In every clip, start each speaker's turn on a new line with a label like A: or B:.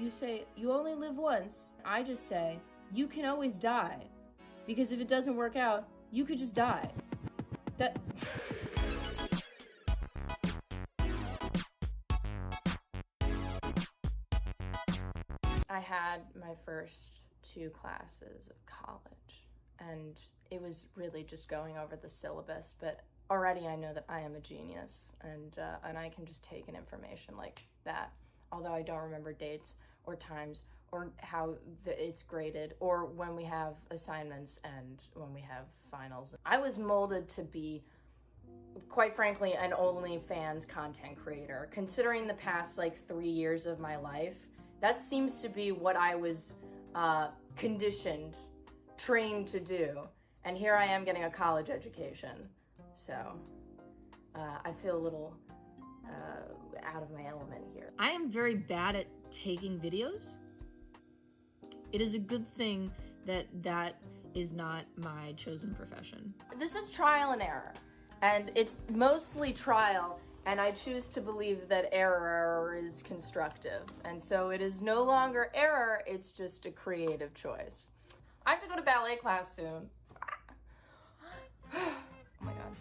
A: you say, you only live once. I just say, you can always die. Because if it doesn't work out, you could just die. I had my first 2 classes of college, and it was really just going over the syllabus, but already I know that I am a genius, and I can just take in information like that, although I don't remember dates or times or how it's graded or when we have assignments and when we have finals. I was molded to be, quite frankly, an OnlyFans content creator. Considering the past 3 years of my life, that seems to be what I was conditioned, trained to do. And here I am getting a college education. So I feel a little out of my element here.
B: I am very bad at taking videos. It is a good thing that is not my chosen profession.
A: This is trial and error, and it's mostly trial, and I choose to believe that error is constructive. And so it is no longer error, it's just a creative choice. I have to go to ballet class soon. Oh my God.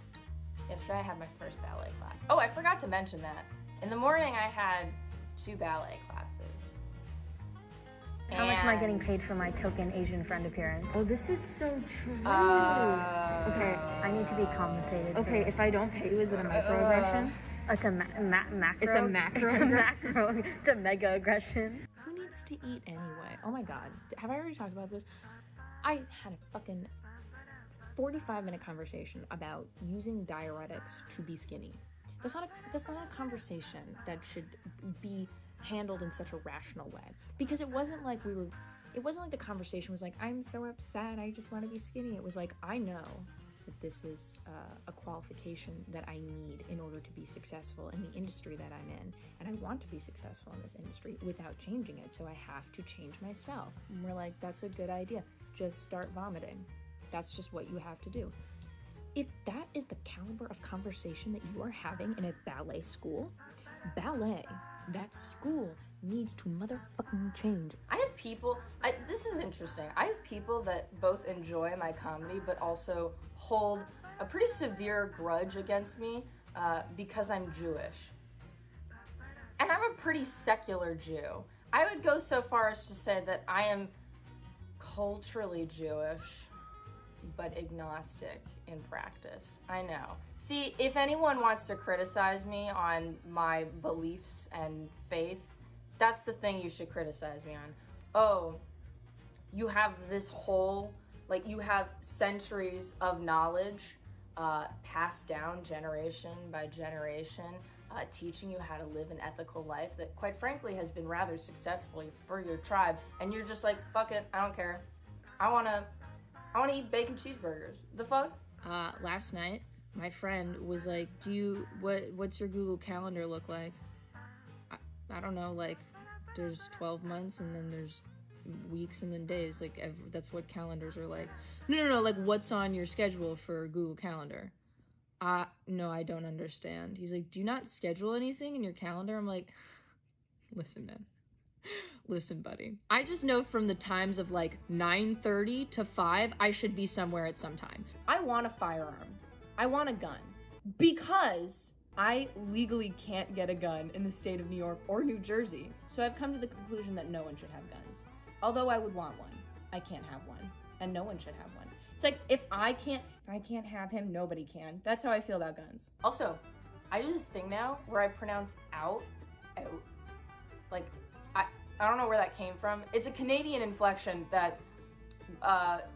A: Yesterday I had my first ballet class. Oh, I forgot to mention that. In the morning I had 2 ballet classes.
C: How much am I getting paid for my token Asian friend appearance?
B: Oh, this is so true.
C: Okay, I need to be compensated.
B: Okay, if I don't pay you, is it a microaggression?
C: It's a macro.
B: It's a macro.
C: It's a macro. It's a mega aggression.
B: Who needs to eat anyway? Oh my God. Have I already talked about this? I had a fucking 45-minute conversation about using diuretics to be skinny. That's not a conversation that should be handled in such a rational way, because it wasn't like the conversation was like, I'm so upset, I just want to be skinny. It was like, I know that this is a qualification that I need in order to be successful in the industry that I'm in, and I want to be successful in this industry without changing it, so I have to change myself. And we're like, that's a good idea, just start vomiting. That's just what you have to do. If that is the caliber of conversation that you are having in a ballet school, that school needs to motherfucking change.
A: I have people, this is interesting. I have people that both enjoy my comedy, but also hold a pretty severe grudge against me because I'm Jewish. And I'm a pretty secular Jew. I would go so far as to say that I am culturally Jewish, but agnostic in practice. I know. See, if anyone wants to criticize me on my beliefs and faith, that's the thing you should criticize me on. Oh, you have this whole, you have centuries of knowledge passed down generation by generation, teaching you how to live an ethical life that, quite frankly, has been rather successful for your tribe, and you're just like, fuck it, I don't care. I want to eat bacon cheeseburgers. The fuck?
B: Last night, my friend was like, what's your Google Calendar look like? I don't know, there's 12 months and then there's weeks and then days. That's what calendars are like. No, what's on your schedule for Google Calendar? No, I don't understand. He's like, do you not schedule anything in your calendar? I'm like, listen, man. Listen, buddy. I just know from the times of 9:30 to 5, I should be somewhere at some time.
A: I want a firearm. I want a gun. Because I legally can't get a gun in the state of New York or New Jersey. So I've come to the conclusion that no one should have guns. Although I would want one. I can't have one. And no one should have one. It's like, if I can't have him, nobody can. That's how I feel about guns. Also, I do this thing now where I pronounce out. I don't know where that came from. It's a Canadian inflection that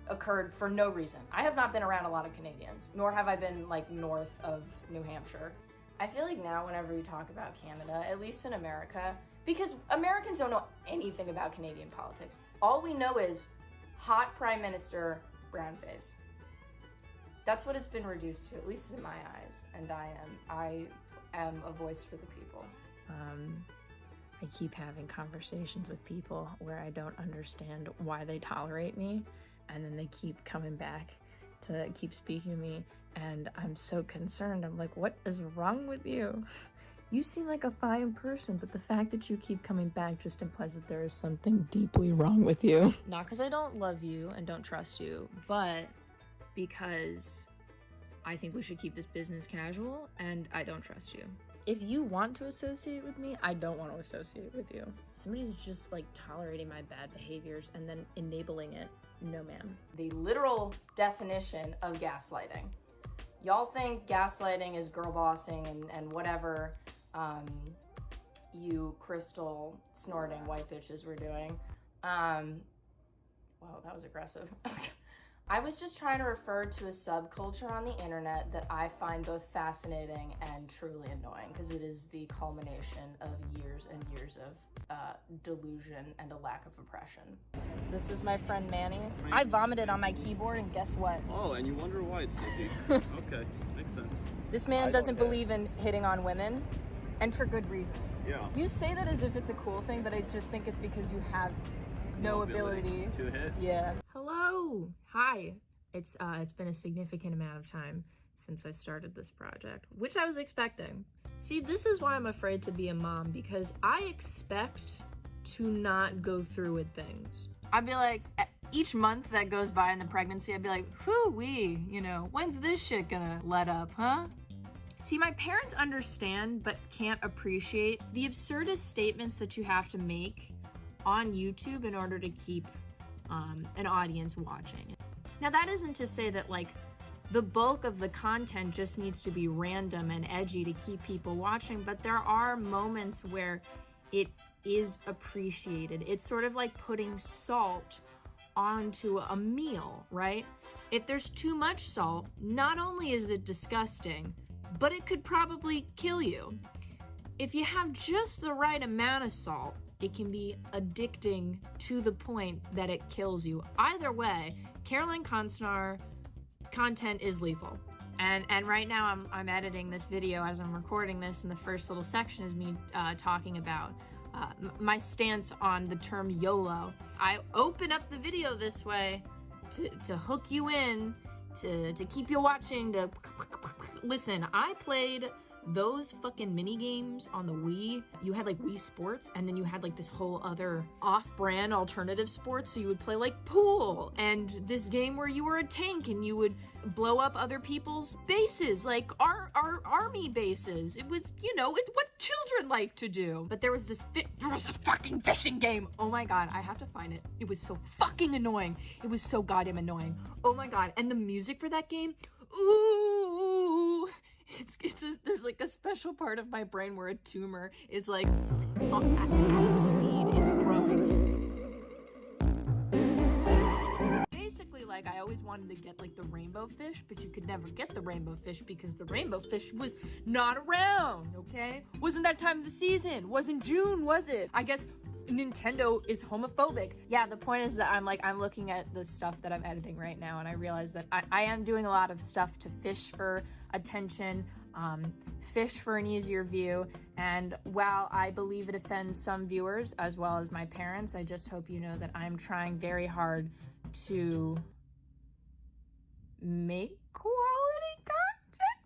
A: occurred for no reason. I have not been around a lot of Canadians, nor have I been north of New Hampshire. I feel like now whenever you talk about Canada, at least in America, because Americans don't know anything about Canadian politics. All we know is hot prime minister, brown face. That's what it's been reduced to, at least in my eyes. And I am a voice for the people.
B: I keep having conversations with people where I don't understand why they tolerate me, and then they keep coming back to keep speaking to me, and I'm so concerned. I'm like, what is wrong with you? You seem like a fine person, but the fact that you keep coming back just implies that there is something deeply wrong with you. Not because I don't love you and don't trust you, but because I think we should keep this business casual and I don't trust you. If you want to associate with me, I don't want to associate with you. Somebody's just like tolerating my bad behaviors and then enabling it. No, ma'am.
A: The literal definition of gaslighting. Y'all think gaslighting is girl bossing and whatever you crystal snorting white bitches were doing. Wow, that was aggressive. I was just trying to refer to a subculture on the internet that I find both fascinating and truly annoying, because it is the culmination of years and years of delusion and a lack of oppression. This is my friend Manny. I vomited on my keyboard, and guess what?
D: Oh, and you wonder why it's sticky. Okay, makes sense.
A: This man doesn't believe in hitting on women, and for good reason.
D: Yeah.
A: You say that as if it's a cool thing, but I just think it's because you have no ability
D: to hit.
A: Yeah.
B: Hello. Hi. It's been a significant amount of time since I started this project, which I was expecting. See, this is why I'm afraid to be a mom, because I expect to not go through with things. I'd be like, each month that goes by in the pregnancy, I'd be like, whoo-wee, you know, when's this shit gonna let up, huh? See, my parents understand but can't appreciate the absurdist statements that you have to make on YouTube in order to keep an audience watching. Now, that isn't to say that like the bulk of the content just needs to be random and edgy to keep people watching, but there are moments where it is appreciated. It's sort of like putting salt onto a meal, right? If there's too much salt, not only is it disgusting, but it could probably kill you. If you have just the right amount of salt, it can be addicting to the point that it kills you. Either way, Caroline Konsnar content is lethal. And right now I'm editing this video as I'm recording this, and the first little section is me talking about my stance on the term YOLO. I open up the video this way to hook you in, to keep you watching, to listen. I played those fucking mini games on the Wii. You had like Wii Sports, and then you had like this whole other off-brand alternative sports. So you would play like pool, and this game where you were a tank and you would blow up other people's bases, like our army bases. It was, you know, it's what children like to do. But there was this fucking fishing game. Oh my god, I have to find it. It was so fucking annoying. It was so goddamn annoying. Oh my god, and the music for that game, ooh. There's like a special part of my brain where a tumor is like at its seed, it's growing. Basically, like, I always wanted to get like the rainbow fish, but you could never get the rainbow fish because the rainbow fish was not around, okay? Wasn't that time of the season? Wasn't June, was it? I guess Nintendo is homophobic. Yeah, the point is that I'm looking at the stuff that I'm editing right now, and I realize that I am doing a lot of stuff to fish for attention, fish for an easier view, and while I believe it offends some viewers as well as my parents, I just hope you know that I'm trying very hard to make quality content.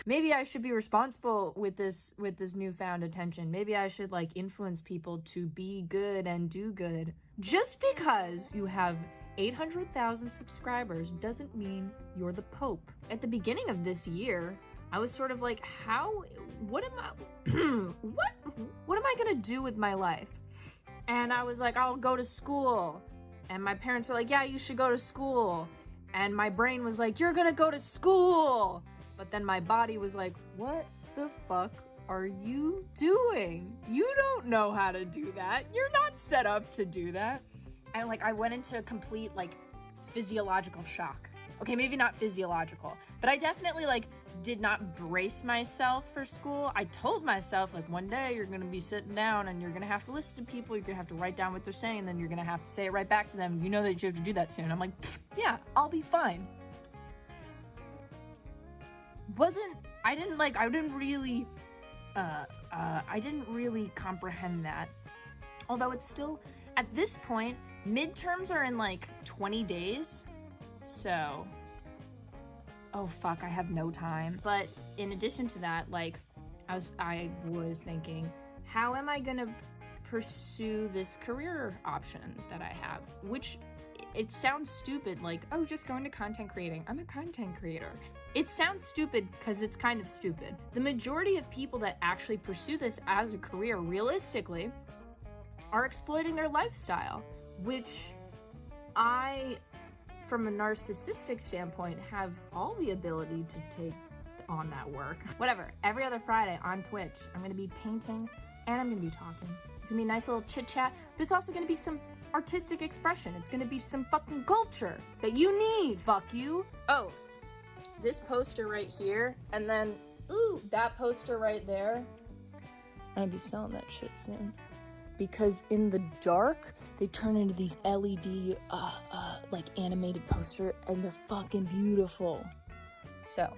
B: Maybe I should be responsible with this newfound attention. Maybe I should like influence people to be good and do good. Just because you have 800,000 subscribers doesn't mean you're the Pope. At the beginning of this year, I was sort of like, what am I gonna do with my life? And I was like, I'll go to school. And my parents were like, yeah, you should go to school. And my brain was like, you're gonna go to school. But then my body was like, what the fuck are you doing? You don't know how to do that. You're not set up to do that. And like, I went into a complete like physiological shock. Okay, maybe not physiological, but I definitely like did not brace myself for school. I told myself like one day you're gonna be sitting down and you're gonna have to listen to people, you're gonna have to write down what they're saying, and then you're gonna have to say it right back to them. You know that you have to do that soon. I'm like, yeah, I'll be fine. I didn't really comprehend that. Although it's still, at this point, midterms are in like 20 days. So, oh fuck, I have no time. But in addition to that, like, I was thinking, how am I gonna pursue this career option that I have? Which it sounds stupid, like, oh, just go into content creating. I'm a content creator. It sounds stupid because it's kind of stupid. The majority of people that actually pursue this as a career, realistically, are exploiting their lifestyle, which I, from a narcissistic standpoint, have all the ability to take on that work. Whatever, every other Friday on Twitch, I'm gonna be painting and I'm gonna be talking. It's gonna be a nice little chit chat, but it's also gonna be some artistic expression. It's gonna be some fucking culture that you need, fuck you. Oh, this poster right here, and then, ooh, that poster right there. I'm gonna be selling that shit soon. Because in the dark, they turn into these LED, like animated poster, and they're fucking beautiful. So,